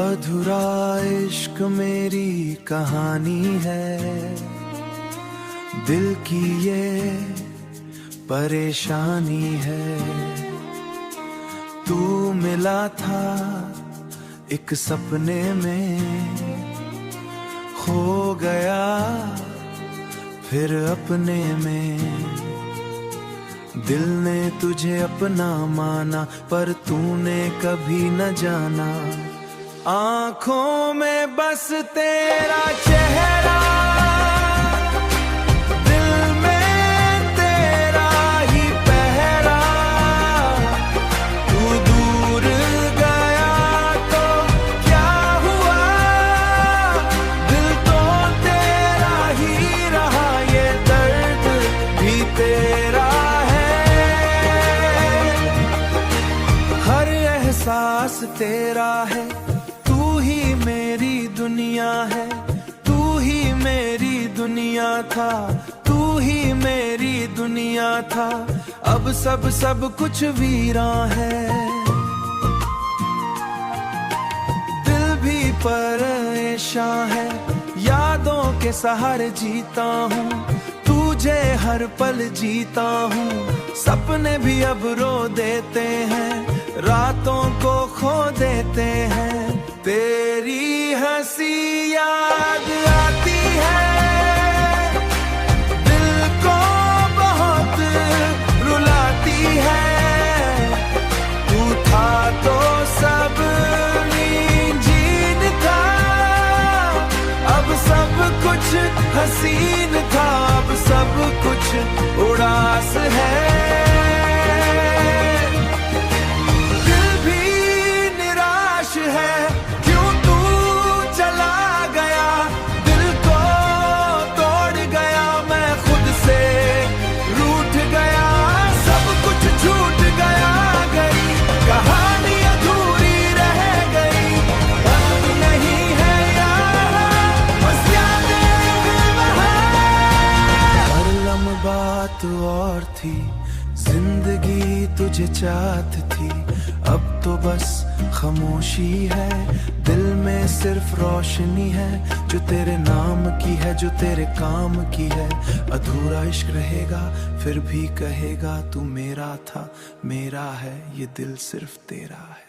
अधूरा इश्क मेरी कहानी है, दिल की ये परेशानी है। तू मिला था एक सपने में, खो गया फिर अपने में। दिल ने तुझे अपना माना पर तूने कभी न जाना। आँखों में बस तेरा चेहरा, दिल में तेरा ही पहरा। तू दूर गया तो क्या हुआ, दिल तो तेरा ही रहा। ये दर्द भी तेरा है, हर एहसास तेरा है। तू ही मेरी दुनिया है, तू ही मेरी दुनिया था, तू ही मेरी दुनिया था। अब सब कुछ वीरां है, दिल भी परेशान है। यादों के सहारे जीता हूँ, तुझे हर पल जीता हूँ। सपने भी अब रो देते हैं, रातों को खो देते हैं। तेरी हंसी याद आती है, दिल को बहुत रुलाती है। तू था तो सब जीन था, अब सब कुछ हसीन था। अब सब कुछ उदास है, दिल भी निराश है। बात और थी, जिंदगी तुझे चाहती थी। अब तो बस खामोशी है, दिल में सिर्फ रोशनी है। जो तेरे नाम की है, जो तेरे काम की है। अधूरा इश्क रहेगा फिर भी कहेगा, तू मेरा था मेरा है, ये दिल सिर्फ तेरा है।